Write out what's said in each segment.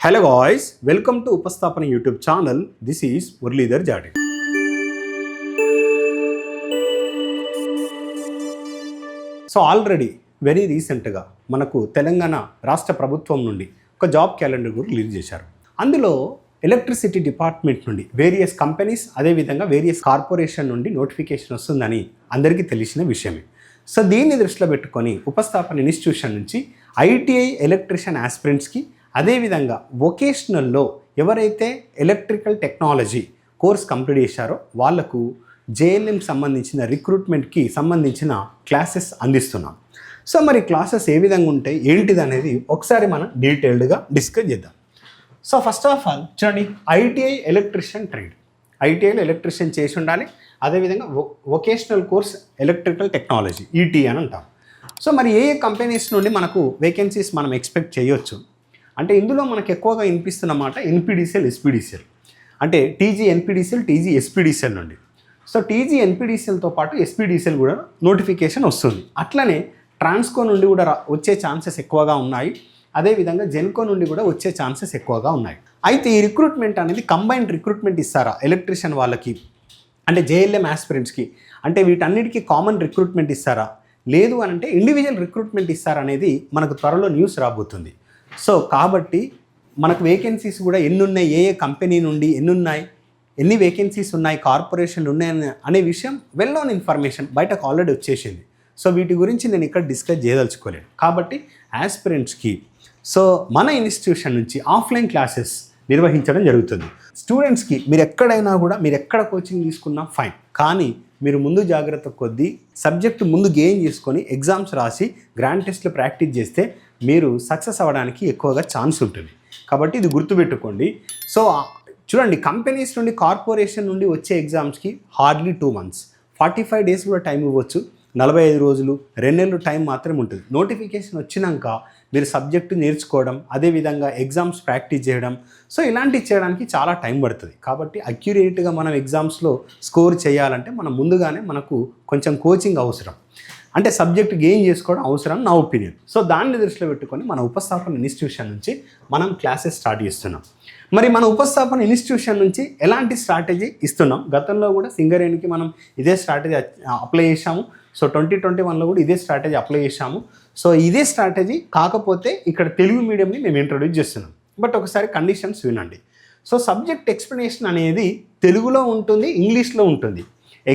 Hello guys, welcome to Upastapana YouTube channel. This is Muralidhar Jade. So already very రీసెంట్గా మనకు తెలంగాణ రాష్ట్ర ప్రభుత్వం నుండి ఒక జాబ్ క్యాలెండర్ కూడా రిలీజ్ చేశారు. అందులో ఎలక్ట్రిసిటీ డిపార్ట్మెంట్ నుండి వేరియస్ కంపెనీస్ అదేవిధంగా వేరియస్ కార్పొరేషన్ నుండి నోటిఫికేషన్ వస్తుందని అందరికీ తెలిసిన విషయమే. సో దీన్ని దృష్టిలో పెట్టుకొని ఉపస్థాపన ఇన్స్టిట్యూషన్ నుంచి ఐటీఐ ఎలక్ట్రిషియన్ ఆస్పిరెంట్స్కి అదేవిధంగా వొకేషనల్లో ఎవరైతే ఎలక్ట్రికల్ టెక్నాలజీ కోర్స్ కంప్లీట్ చేశారో వాళ్లకు జేఎల్ఎం సంబంధించిన రిక్రూట్మెంట్కి సంబంధించిన క్లాసెస్ అందిస్తున్నాం. సో మరి క్లాసెస్ ఏ విధంగా ఉంటాయి ఏంటిది అనేది ఒకసారి మనం డీటెయిల్డ్గా డిస్కస్ చేద్దాం. సో ఫస్ట్ ఆఫ్ ఆల్ చూడండి, ఐటీఐ ఎలక్ట్రిషియన్ ట్రేడ్, ఐటీఐలో ఎలక్ట్రిషియన్ చేసి ఉండాలి. అదేవిధంగా వొకేషనల్ కోర్స్ ఎలక్ట్రికల్ టెక్నాలజీ ఈటీ అని అంటాం. సో మరి ఏ కంపెనీస్ నుండి మనకు వేకెన్సీస్ మనం ఎక్స్పెక్ట్ చేయొచ్చు అంటే ఇందులో మనకు ఎక్కువగా వినిపిస్తున్నమాట ఎన్పీడీసీఎల్, ఎస్పీడీసీఎల్ అంటే టీజీ ఎన్పీడీసీఎల్, టీజీ ఎస్పీడీసీఎల్ నుండి. సో టీజీ ఎన్పీడీసీఎల్తో పాటు ఎస్పీడీసీఎల్ కూడా నోటిఫికేషన్ వస్తుంది. అట్లనే ట్రాన్స్కో నుండి కూడా వచ్చే ఛాన్సెస్ ఎక్కువగా ఉన్నాయి. అదేవిధంగా జెన్కో నుండి కూడా వచ్చే ఛాన్సెస్ ఎక్కువగా ఉన్నాయి. అయితే ఈ రిక్రూట్మెంట్ అనేది కంబైన్డ్ రిక్రూట్మెంట్ ఇస్తారా ఎలక్ట్రిషియన్ వాళ్ళకి అంటే జేఎల్ఎం ఆస్పిరెంట్స్కి, అంటే వీటన్నిటికీ కామన్ రిక్రూట్మెంట్ ఇస్తారా, లేదు అని అంటే ఇండివిజువల్ రిక్రూట్మెంట్ ఇస్తారా అనేది మనకు త్వరలో న్యూస్ రాబోతుంది. సో కాబట్టి మనకు వేకెన్సీస్ కూడా ఎన్ని ఉన్నాయి, ఏ కంపెనీ నుండి ఎన్ని ఉన్నాయి, ఎన్ని వేకెన్సీస్ ఉన్నాయి, కార్పొరేషన్లు ఉన్నాయి అనే విషయం వెల్ నోన్ ఇన్ఫర్మేషన్ బయటకు ఆల్రెడీ వచ్చేసింది. సో వీటి గురించి నేను ఇక్కడ డిస్కస్ చేయదలుచుకోలేను. కాబట్టి ఆస్పిరెంట్స్కి సో మన ఇన్స్టిట్యూషన్ నుంచి ఆఫ్లైన్ క్లాసెస్ నిర్వహించడం జరుగుతుంది. స్టూడెంట్స్కి మీరు ఎక్కడైనా కూడా మీరు ఎక్కడ కోచింగ్ తీసుకున్నా ఫైన్, కానీ మీరు ముందు జాగ్రత్త కొద్దీ సబ్జెక్టు ముందు గెయిన్ చేసుకొని ఎగ్జామ్స్ రాసి గ్రాండ్ టెస్ట్లు ప్రాక్టీస్ చేస్తే మీరు సక్సెస్ అవ్వడానికి ఎక్కువగా ఛాన్స్ ఉంటుంది. కాబట్టి ఇది గుర్తుపెట్టుకోండి. సో చూడండి, కంపెనీస్ నుండి కార్పొరేషన్ నుండి వచ్చే ఎగ్జామ్స్కి హార్డ్లీ 2 months, 45 days కూడా టైం ఇవ్వచ్చు. 45 రోజులు, 2 నెలలు టైం మాత్రమే ఉంటుంది. నోటిఫికేషన్ వచ్చినాక మీరు సబ్జెక్టు నేర్చుకోవడం, అదేవిధంగా ఎగ్జామ్స్ ప్రాక్టీస్ చేయడం, సో ఇలాంటివి చేయడానికి చాలా టైం పడుతుంది. కాబట్టి అక్యురేట్గా మనం ఎగ్జామ్స్లో స్కోర్ చేయాలంటే మనం ముందుగానే మనకు కొంచెం కోచింగ్ అవసరం, అంటే సబ్జెక్ట్ గెయిన్ చేసుకోవడం అవసరం నా ఒపీనియన్. సో దాన్ని దృష్టిలో పెట్టుకొని మన ఉపస్థాపన ఇన్స్టిట్యూషన్ నుంచి మనం క్లాసెస్ స్టార్ట్ చేస్తున్నాం. మరి మన ఉపస్థాపన ఇన్స్టిట్యూషన్ నుంచి ఎలాంటి స్ట్రాటజీ ఇస్తున్నాం? గతంలో కూడా సింగరేణికి మనం ఇదే స్ట్రాటజీ అప్లై చేశాము. సో 2021లో కూడా ఇదే స్ట్రాటజీ అప్లై చేశాము. సో ఇదే స్ట్రాటజీ కాకపోతే ఇక్కడ తెలుగు మీడియంని మేము ఇంట్రొడ్యూస్ చేస్తున్నాం. బట్ ఒకసారి కండిషన్స్ వినండి. సో సబ్జెక్ట్ ఎక్స్ప్లెనేషన్ అనేది తెలుగులో ఉంటుంది, ఇంగ్లీష్లో ఉంటుంది.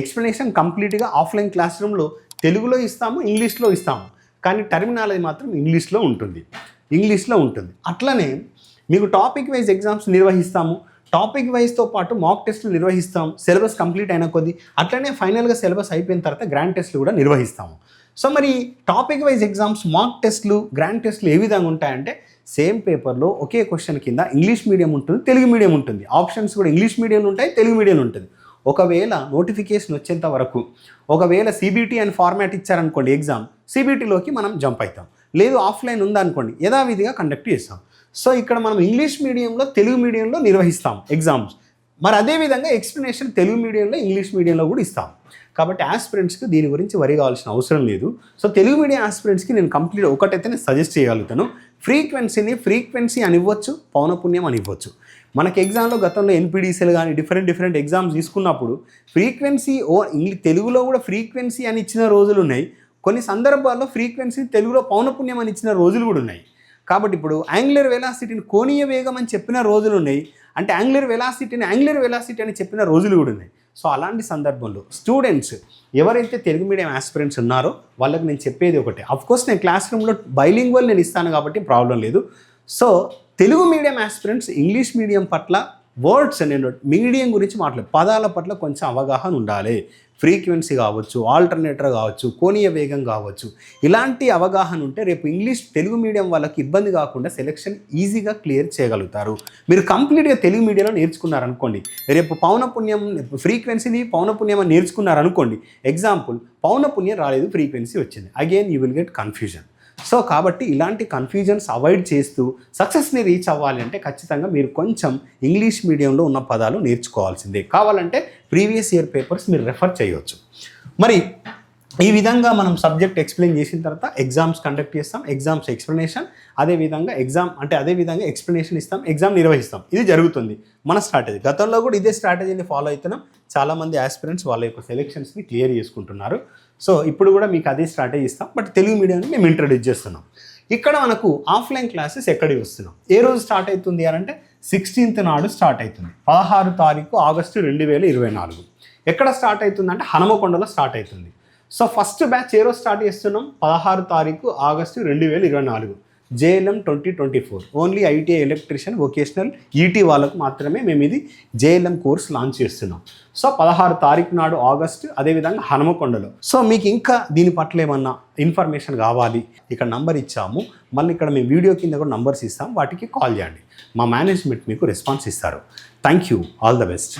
ఎక్స్ప్లెనేషన్ కంప్లీట్గా ఆఫ్లైన్ క్లాస్ రూమ్లో తెలుగులో ఇస్తాము, ఇంగ్లీష్లో ఇస్తాము, కానీ టర్మినాలజీ మాత్రం ఇంగ్లీష్లో ఉంటుంది. అట్లనే మీకు టాపిక్ వైజ్ ఎగ్జామ్స్ నిర్వహిస్తాము. టాపిక్ వైజ్తో పాటు మాక్ టెస్టులు నిర్వహిస్తాం సిలబస్ కంప్లీట్ అయిన కొద్దీ. అట్లనే ఫైనల్గా సిలబస్ అయిపోయిన తర్వాత గ్రాండ్ టెస్టులు కూడా నిర్వహిస్తాము. సో మరి టాపిక్ వైజ్ ఎగ్జామ్స్, మాక్ టెస్టులు, గ్రాండ్ టెస్టులు ఏ విధంగా ఉంటాయంటే సేమ్ పేపర్లో ఒకే క్వశ్చన్ కింద ఇంగ్లీష్ మీడియం ఉంటుంది, తెలుగు మీడియం ఉంటుంది. ఆప్షన్స్ కూడా ఇంగ్లీష్ మీడియంలో ఉంటాయి, తెలుగు మీడియంలో ఉంటుంది. ఒకవేళ నోటిఫికేషన్ వచ్చేంత వరకు ఒకవేళ సిబిటీ అని ఫార్మాట్ ఇచ్చారనుకోండి ఎగ్జామ్, సిబిటీలోకి మనం జంప్ అవుతాం. లేదు ఆఫ్లైన్ ఉందనుకోండి యథావిధిగా కండక్ట్ చేస్తాం. సో ఇక్కడ మనం ఇంగ్లీష్ మీడియంలో, తెలుగు మీడియంలో నిర్వహిస్తాం ఎగ్జామ్స్. మరి అదేవిధంగా ఎక్స్ప్లెనేషన్ తెలుగు మీడియంలో, ఇంగ్లీష్ మీడియంలో కూడా ఇస్తాం. కాబట్టి ఆస్పిరెంట్స్కి దీని గురించి వరి కావాల్సిన అవసరం లేదు. సో తెలుగు మీడియం ఆస్పిరెంట్స్కి నేను కంప్లీట్ ఒకటైతే నేను సజెస్ట్ చేయగలుగుతాను. ఫ్రీక్వెన్సీ అని ఇవ్వచ్చు, పౌనపుణ్యం అని ఇవ్వచ్చు. మనకి ఎగ్జామ్లో గతంలో ఎన్పీడీసీఎల్ కానీ డిఫరెంట్ ఎగ్జామ్స్ తీసుకున్నప్పుడు ఫ్రీక్వెన్సీ తెలుగులో కూడా ఫ్రీక్వెన్సీ అని ఇచ్చిన రోజులు ఉన్నాయి. కొన్ని సందర్భాల్లో ఫ్రీక్వెన్సీ తెలుగులో పౌనపుణ్యం అని ఇచ్చిన రోజులు కూడా ఉన్నాయి. కాబట్టి ఇప్పుడు యాంగులర్ వెలాసిటీని కోణీయ వేగం అని చెప్పిన రోజులు ఉన్నాయి, అంటే యాంగులర్ వెలాసిటీ అని చెప్పిన రోజులు కూడా ఉన్నాయి. సో అలాంటి సందర్భంలో స్టూడెంట్స్ ఎవరైతే తెలుగు మీడియం ఆస్పిరెంట్స్ ఉన్నారో వాళ్ళకి నేను చెప్పేది ఒకటే. అఫ్కోర్స్ నేను క్లాస్ రూమ్లో బైలింగ్వల్ నేను ఇస్తాను కాబట్టి ప్రాబ్లం లేదు. So Telugu medium aspirants English medium పట్ల వర్డ్స్, నేను మీడియం గురించి పదాల పట్ల కొంచెం అవగాహన ఉండాలి. ఫ్రీక్వెన్సీ కావచ్చు, ఆల్టర్నేటర్ కావచ్చు, కోణీయ వేగం కావచ్చు, ఇలాంటి అవగాహన ఉంటే రేపు తెలుగు మీడియం వాళ్ళకి ఇబ్బంది కాకుండా సెలెక్షన్ ఈజీగా క్లియర్ చేయగలుగుతారు. మీరు కంప్లీట్గా తెలుగు మీడియంలో నేర్చుకున్నారనుకోండి, రేపు ఫ్రీక్వెన్సీని పౌనపుణ్యం అని నేర్చుకున్నారనుకోండి, ఎగ్జాంపుల్ పౌనపుణ్యం రాలేదు, ఫ్రీక్వెన్సీ వచ్చింది, again you will get confusion. So కాబట్టి ఇలాంటి కన్ఫ్యూజన్స్ అవాయిడ్ చేస్తూ సక్సెస్ని రీచ్ అవ్వాలి అంటే ఖచ్చితంగా మీరు కొంచెం ఇంగ్లీష్ మీడియంలో ఉన్న పదాలు నేర్చుకోవాల్సిందే. కావాలంటే ప్రీవియస్ ఇయర్ పేపర్స్ మీరు రెఫర్ చేయవచ్చు. మరి ఈ విధంగా మనం సబ్జెక్ట్ ఎక్స్ప్లెయిన్ చేసిన తర్వాత ఎగ్జామ్స్ కండక్ట్ చేస్తాం, ఎగ్జామ్స్ ఎక్స్ప్లెనేషన్, అదేవిధంగా అదేవిధంగా ఎక్స్ప్లెనేషన్ ఇస్తాం, ఎగ్జామ్ నిర్వహిస్తాం. ఇది జరుగుతుంది మన స్ట్రాటజీ. గతంలో కూడా ఇదే స్ట్రాటజీని ఫాలో అవుతున్నాం. చాలామంది ఆస్పిరెంట్స్ వాళ్ళ యొక్క సెలెక్షన్స్ని క్లియర్ చేసుకుంటున్నారు. సో ఇప్పుడు కూడా మీకు అదే స్ట్రాటజీ ఇస్తాం, బట్ తెలుగు మీడియాన్ని మేము ఇంట్రడ్యూస్ చేస్తున్నాం. ఇక్కడ మనకు ఆఫ్లైన్ క్లాసెస్ ఎక్కడికి వస్తున్నాం, ఏ రోజు స్టార్ట్ అవుతుంది అని అంటే 16th నాడు స్టార్ట్ అవుతుంది. 16 తారీఖు ఆగస్టు 2024. ఎక్కడ స్టార్ట్ అవుతుంది అంటే హనుమకొండలో స్టార్ట్ అవుతుంది. సో ఫస్ట్ బ్యాచ్ ఏ రోజు స్టార్ట్ చేస్తున్నాం, 16 తారీఖు August 2024, JLM 2024. Only ITI electrician vocational ET వాళ్ళకు మాత్రమే మేము ఇది JLM కోర్స్ లాంచ్ చేస్తున్నాం. సో 16 తారీఖు నాడు ఆగస్టు, అదేవిధంగా హనుమకొండలో. సో మీకు ఇంకా దీని పట్ల ఏమన్నా ఇన్ఫర్మేషన్ కావాలి, ఇక్కడ నంబర్ ఇచ్చాము, మళ్ళీ ఇక్కడ మేము వీడియో కింద కూడా నంబర్స్ ఇస్తాం, వాటికి కాల్ చేయండి. మా మేనేజ్మెంట్ మీకు రెస్పాన్స్ ఇస్తారు. Thank you, all the best.